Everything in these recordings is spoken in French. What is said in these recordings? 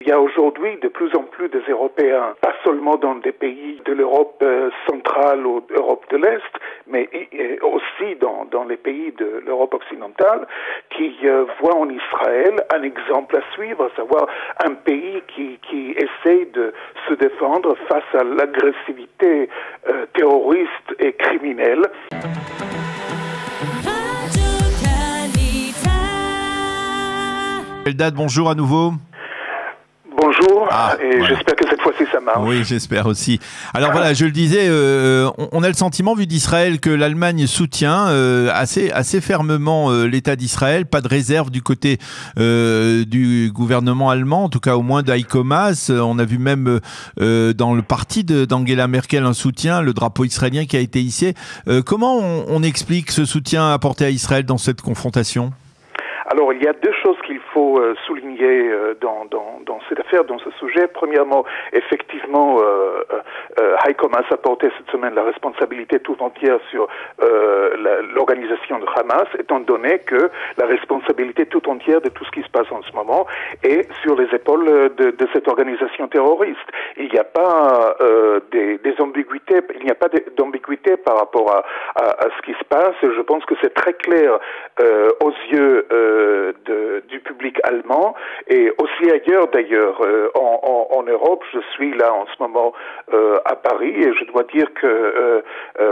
Il y a aujourd'hui de plus en plus des Européens, pas seulement dans des pays de l'Europe centrale ou d'Europe de l'Est, mais aussi dans les pays de l'Europe occidentale, qui voient en Israël un exemple à suivre, à savoir un pays qui essaie de se défendre face à l'agressivité terroriste et criminelle. Eldad, bonjour à nouveau. Bonjour, j'espère que cette fois-ci ça marche. Oui, j'espère aussi. Alors voilà, je le disais, on a le sentiment, vu d'Israël, que l'Allemagne soutient assez fermement l'État d'Israël, pas de réserve du côté du gouvernement allemand, en tout cas au moins d'Heiko Maas. On a vu même dans le parti d'Angela Merkel un soutien, le drapeau israélien qui a été hissé. Comment on explique ce soutien apporté à Israël dans cette confrontation ? Alors, il y a deux choses qu'il faut souligner dans cette affaire, dans ce sujet. Premièrement, effectivement, Heiko Maas a porté cette semaine la responsabilité tout entière sur l'organisation de Hamas, étant donné que la responsabilité tout entière de tout ce qui se passe en ce moment est sur les épaules de cette organisation terroriste. Il n'y a pas des ambiguïtés, il n'y a pas d'ambiguïté par rapport à ce qui se passe. Je pense que c'est très clair aux yeux du public allemand et aussi ailleurs d'ailleurs en Europe. Je suis là en ce moment à Paris et je dois dire que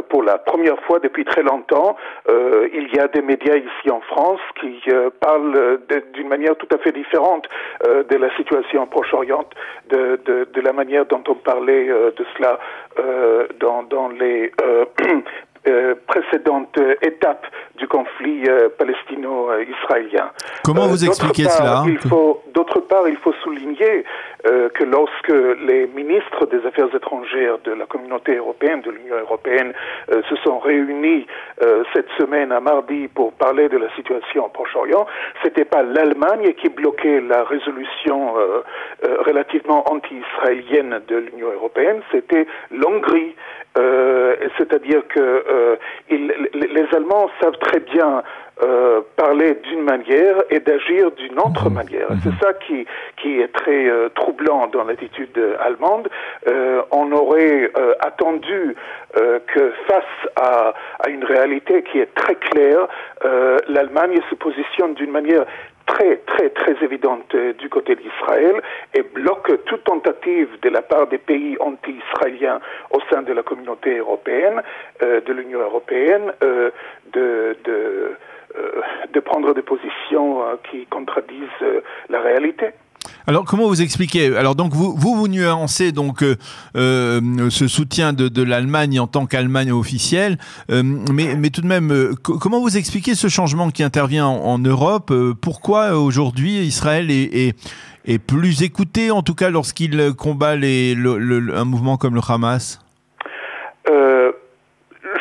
pour la première fois depuis très longtemps, il y a des médias ici en France qui parlent d'une manière tout à fait différente de la situation au Proche-Orient, de la manière dont on parlait de cela dans les précédentes étapes du conflit palestino-israélien. Comment vous expliquez cela? D'autre part, il faut souligner que lorsque les ministres des Affaires étrangères de la communauté européenne, de l'Union européenne, se sont réunis cette semaine à mardi pour parler de la situation au Proche-Orient, c'était pas l'Allemagne qui bloquait la résolution relativement anti-israélienne de l'Union européenne, c'était l'Hongrie. C'est-à-dire que les Allemands savent très bien parler d'une manière et d'agir d'une autre manière. C'est ça qui est très troublant dans l'attitude allemande. On aurait attendu que face à une réalité qui est très claire, l'Allemagne se positionne d'une manière très évidente du côté d'Israël et bloque toute tentative de la part des pays anti-israéliens au sein de la communauté européenne, de l'Union européenne, de prendre des positions qui contredisent la réalité. Alors, comment vous expliquez? Alors, donc, vous nuancez donc ce soutien de l'Allemagne en tant qu'Allemagne officielle, mais tout de même, comment vous expliquez ce changement qui intervient en Europe? Pourquoi aujourd'hui Israël est plus écouté, en tout cas lorsqu'il combat un mouvement comme le Hamas?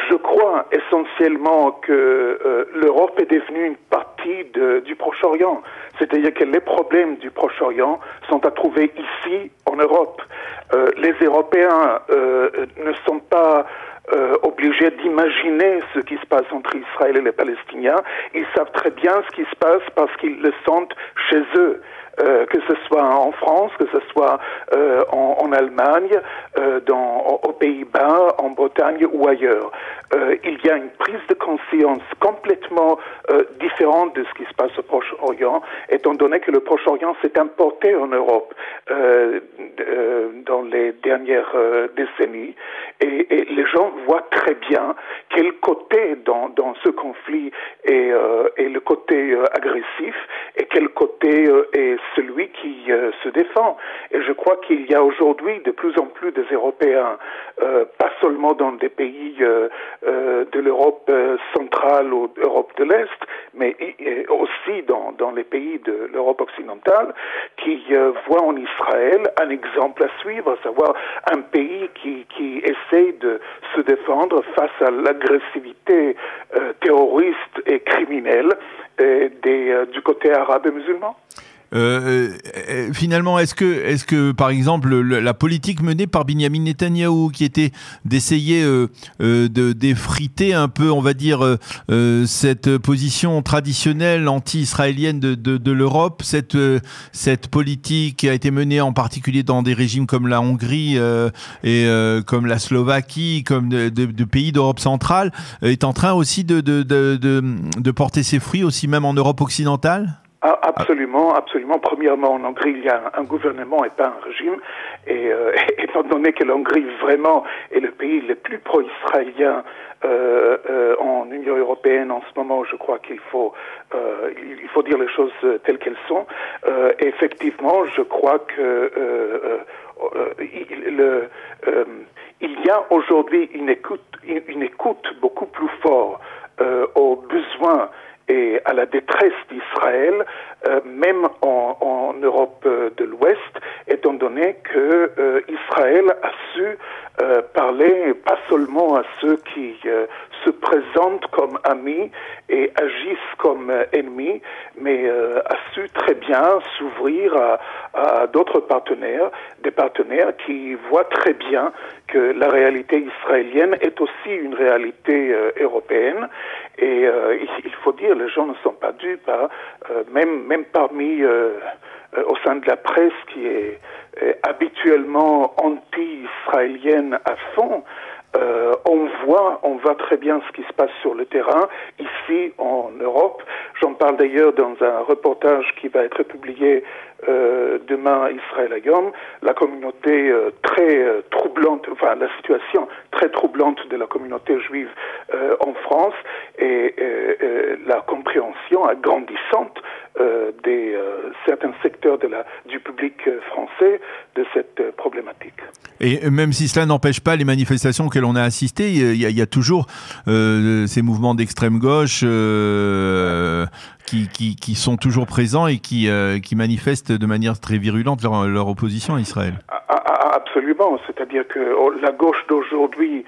Je crois essentiellement que l'Europe est devenue une partie du Proche-Orient. C'est-à-dire que les problèmes du Proche-Orient sont à trouver ici, en Europe. Les Européens ne sont pas obligés d'imaginer ce qui se passe entre Israël et les Palestiniens. Ils savent très bien ce qui se passe parce qu'ils le sentent chez eux. Que ce soit en France, que ce soit en Allemagne, aux Pays-Bas, en Bretagne ou ailleurs. Il y a une prise de conscience complètement différente de ce qui se passe au Proche-Orient, étant donné que le Proche-Orient s'est importé en Europe dans les dernières décennies. Et les gens voient très bien quel côté dans ce conflit est le côté agressif et quel côté est celui qui se défend. Et je crois qu'il y a aujourd'hui de plus en plus des Européens, pas seulement dans des pays de l'Europe centrale ou d'Europe de l'Est, mais aussi dans les pays de l'Europe occidentale, qui voient en Israël un exemple à suivre, à savoir un pays qui essaie de se défendre face à l'agressivité terroriste et criminelle du côté arabe et musulman. Finalement, est-ce que, par exemple, la politique menée par Binyamin Netanyahou, qui était d'essayer d'effriter un peu, on va dire, cette position traditionnelle anti-israélienne de l'Europe, cette politique qui a été menée en particulier dans des régimes comme la Hongrie et comme la Slovaquie, comme de pays d'Europe centrale, est en train aussi de porter ses fruits aussi même en Europe occidentale? Ah, absolument, absolument. Premièrement, en Hongrie, il y a un gouvernement et pas un régime. Et étant donné que l'Hongrie vraiment est le pays le plus pro-israélien en Union européenne en ce moment, je crois qu'il faut dire les choses telles qu'elles sont. Effectivement, je crois que il y a aujourd'hui une écoute beaucoup plus forte aux besoins et à la détresse d'Israël, même en Europe de l'Ouest, étant donné que Israël a su parler pas seulement à ceux qui se présentent comme amis et agissent comme ennemis, mais a su très bien s'ouvrir à d'autres partenaires, des partenaires qui voient très bien que la réalité israélienne est aussi une réalité européenne. Et il faut dire, les gens ne sont pas dupes, hein. Même parmi au sein de la presse qui est habituellement anti-israélienne à fond, on voit très bien ce qui se passe sur le terrain, ici en Europe. J'en parle d'ailleurs dans un reportage qui va être publié demain à Israël Hayom. La communauté très troublante, enfin la situation très troublante de la communauté juive en France et la compréhension agrandissante des certains secteurs du public français de cette problématique. Et même si cela n'empêche pas les manifestations auxquelles on a assisté, il y a toujours ces mouvements d'extrême gauche qui sont toujours présents et qui manifestent de manière très virulente leur opposition à Israël. Absolument, c'est-à-dire que la gauche d'aujourd'hui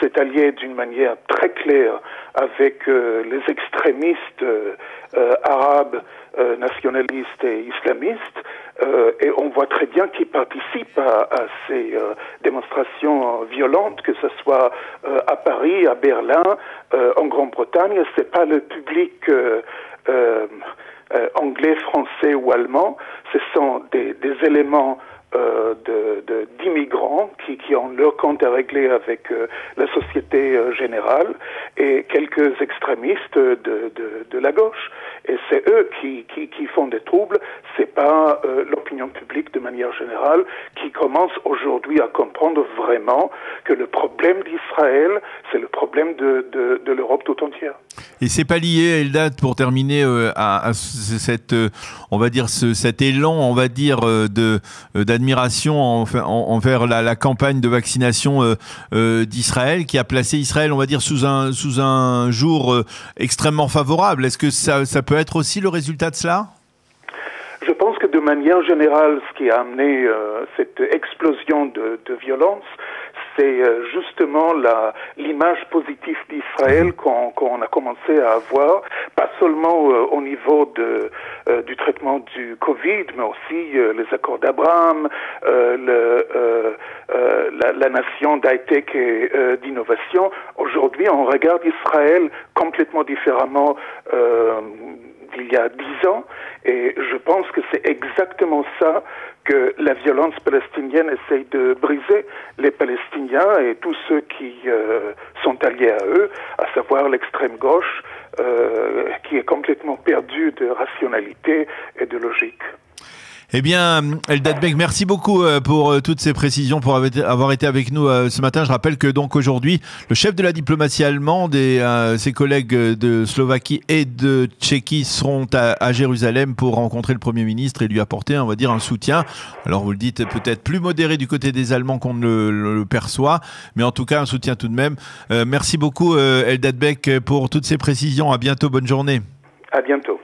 s'est alliée d'une manière très claire avec les extrémistes arabes, nationalistes et islamistes, et on voit très bien qu'ils participent à ces démonstrations violentes, que ce soit à Paris, à Berlin, en Grande-Bretagne. C'est pas le public anglais, français ou allemand, ce sont des éléments d'immigrants qui ont leur compte à régler avec la société générale et quelques extrémistes de la gauche. Et c'est eux qui font des troubles, c'est pas l'opinion publique de manière générale qui commence aujourd'hui à comprendre vraiment que le problème d'Israël, c'est le problème de l'Europe tout entière. Et c'est pas lié, Eldad, pour terminer, à cette, on va dire, cet élan, on va dire, d'admiration envers la campagne de vaccination d'Israël, qui a placé Israël, on va dire, sous un jour extrêmement favorable. Est-ce que ça peut être aussi le résultat de cela ? Je pense que de manière générale, ce qui a amené cette explosion de violence, c'est justement l'image positive d'Israël qu'on a commencé à avoir, pas seulement au niveau du traitement du Covid, mais aussi les accords d'Abraham, la nation d'high-tech et d'innovation. Aujourd'hui, on regarde Israël complètement différemment d'il y a 10 ans, et je pense que c'est exactement ça que la violence palestinienne essaye de briser. Les Palestiniens et tous ceux qui sont alliés à eux, à savoir l'extrême gauche, qui est complètement perdu de rationalité et de logique. Eh bien, Eldad Bek, merci beaucoup pour toutes ces précisions, pour avoir été avec nous ce matin. Je rappelle que donc aujourd'hui, le chef de la diplomatie allemande et ses collègues de Slovaquie et de Tchéquie seront à Jérusalem pour rencontrer le Premier ministre et lui apporter, on va dire, un soutien. Alors vous le dites, peut-être plus modéré du côté des Allemands qu'on ne le perçoit, mais en tout cas un soutien tout de même. Merci beaucoup Eldad Bek pour toutes ces précisions. À bientôt, bonne journée. À bientôt.